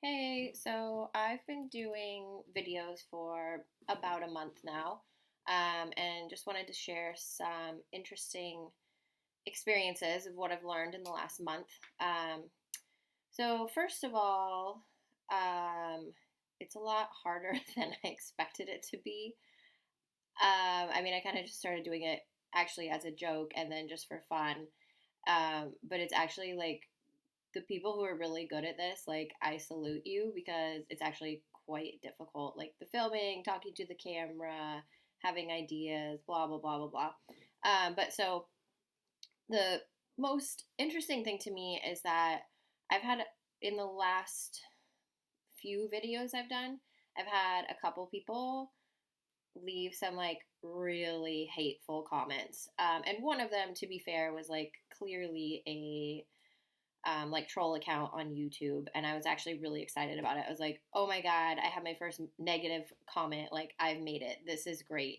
Hey, so I've been doing videos for about a month now, and just wanted to share some interesting experiences of what I've learned in the last month. So, first of all, um, it's a lot harder than I expected it to be. I kind of just started doing it actually as a joke and then just for fun. But it's actually like the people who are really good at this, like, I salute you because it's actually quite difficult. Like the filming, talking to the camera, having ideas, blah, blah, blah, blah, blah. But so the most interesting thing to me is that I've had in the last few videos I've done, I've had a couple people leave some like really hateful comments. And one of them, to be fair, was like clearly a like troll account on YouTube, and I was actually really excited about it. I was like, "Oh my god, I have my first negative comment. Like, I've made it. This is great."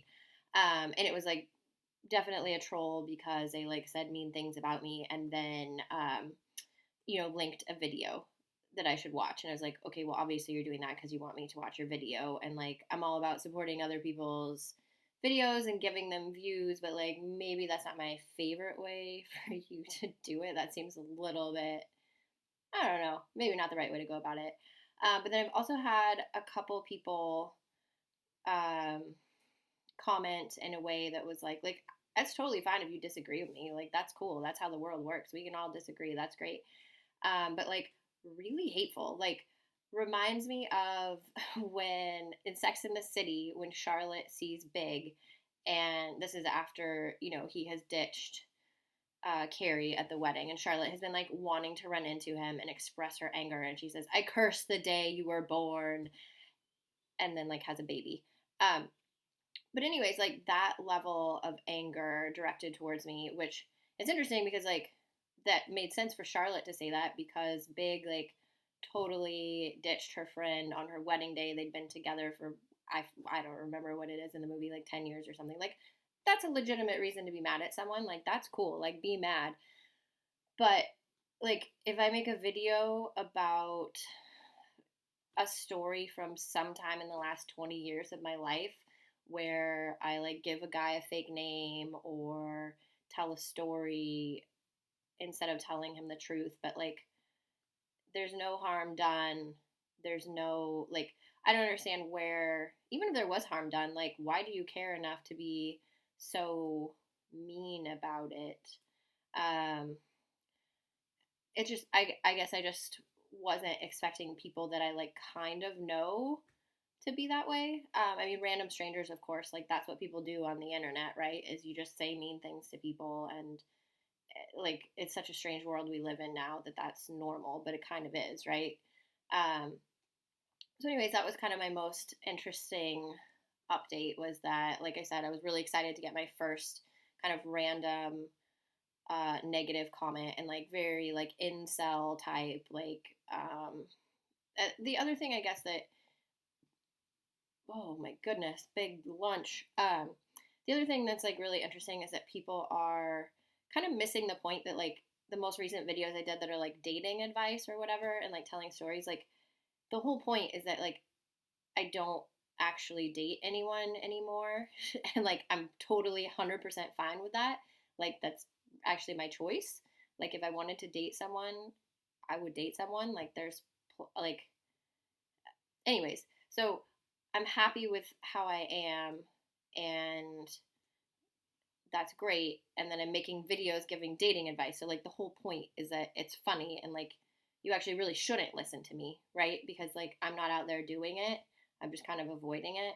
And it was like definitely a troll because they like said mean things about me, and then linked a video that I should watch. And I was like, "Okay, well, obviously you're doing that because you want me to watch your video." And like, I'm all about supporting other people's videos and giving them views, but like maybe that's not my favorite way for you to do it. That seems a little bit, I don't know, maybe not the right way to go about it. But then I've also had a couple people um, comment in a way that was like that's totally fine if you disagree with me. Like that's cool. That's how the world works. We can all disagree. That's great. But like really hateful. Like reminds me of when in Sex in the City when Charlotte sees Big, and this is after he has ditched Carrie at the wedding, and Charlotte has been like wanting to run into him and express her anger, and she says, "I curse the day you were born," and then like has a baby. Um, but anyways, like that level of anger directed towards me, which is interesting because like that made sense for Charlotte to say that because Big like totally ditched her friend on her wedding day. They'd been together for I don't remember what it is in the movie, like 10 years or something. Like that's a legitimate reason to be mad at someone. Like that's cool. Like be mad. But like if I make a video about a story from sometime in the last 20 years of my life where I like give a guy a fake name or tell a story instead of telling him the truth, but like there's no harm done. There's no like I don't understand where even if there was harm done, like why do you care enough to be so mean about it? Um it just I guess I just wasn't expecting people that I like kind of know to be that way. Random strangers, of course, like that's what people do on the internet, right? Is you just say mean things to people, and like it's such a strange world we live in now that that's normal, but it kind of is, right? Um, so, anyways, that was kind of my most interesting update. Was that, like I said, I was really excited to get my first kind of random negative comment and like very like incel type the other thing I guess that oh my goodness, big lunch. The other thing that's like really interesting is that people are kind of missing the point that like the most recent videos I did that are like dating advice or whatever and like telling stories, like the whole point is that like I don't actually date anyone anymore and like I'm totally 100% fine with that. Like that's actually my choice. Like if I wanted to date someone, I would date someone. Like there's like anyways, so I'm happy with how I am, and that's great. And then I'm making videos giving dating advice. So like the whole point is that it's funny and like you actually really shouldn't listen to me, right? Because like I'm not out there doing it. I'm just kind of avoiding it.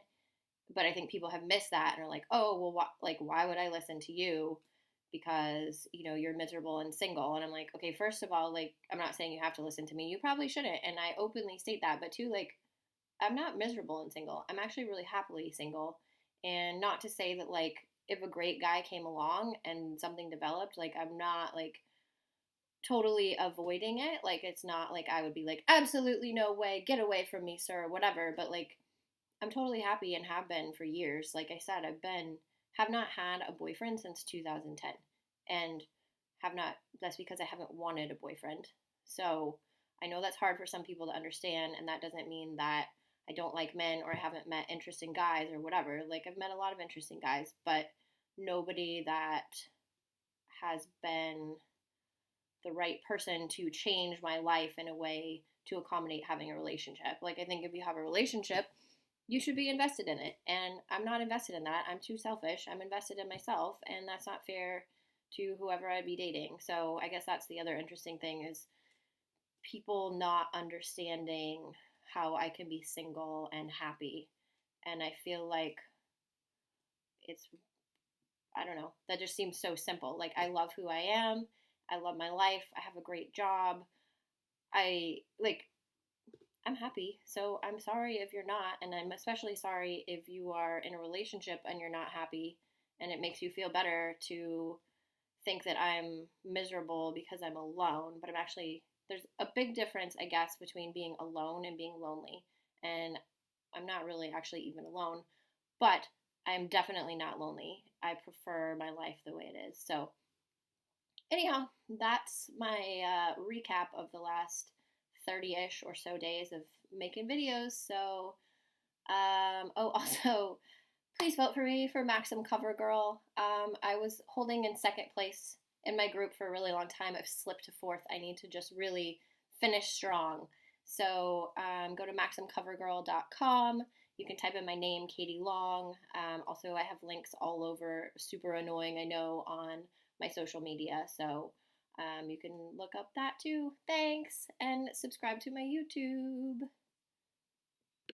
But I think people have missed that and are like, "Oh, well why would I listen to you? Because, you're miserable and single." And I'm like, "Okay, first of all, like I'm not saying you have to listen to me. You probably shouldn't." And I openly state that. But two, like I'm not miserable and single. I'm actually really happily single. And not to say that like if a great guy came along and something developed, like I'm not like totally avoiding it. Like it's not like I would be like absolutely no way, get away from me, sir, whatever, but like I'm totally happy and have been for years. Like I said, have not had a boyfriend since 2010 and have not that's because I haven't wanted a boyfriend. So I know that's hard for some people to understand, and that doesn't mean that I don't like men or I haven't met interesting guys or whatever. Like, I've met a lot of interesting guys, but nobody that has been the right person to change my life in a way to accommodate having a relationship. Like, I think if you have a relationship, you should be invested in it. And I'm not invested in that. I'm too selfish. I'm invested in myself, and that's not fair to whoever I'd be dating. So I guess that's the other interesting thing is people not understanding how I can be single and happy. And I feel like it's, I don't know, that just seems so simple. Like, I love who I am. I love my life. I have a great job. I like, I'm happy. So I'm sorry if you're not. And I'm especially sorry if you are in a relationship and you're not happy and it makes you feel better to think that I'm miserable because I'm alone. But I'm actually, there's a big difference, I guess, between being alone and being lonely. And I'm not really actually even alone, but I'm definitely not lonely. I prefer my life the way it is. So, anyhow, that's my recap of the last 30-ish or so days of making videos. So, oh, also, please vote for me for Maxim Cover Girl. I was holding in second place in my group for a really long time. I've slipped to fourth. I need to just really finish strong. So go to maximcovergirl.com. You can type in my name, Katie Long. Also, I have links all over, super annoying, I know, on my social media. So you can look up that too. Thanks, and subscribe to my YouTube.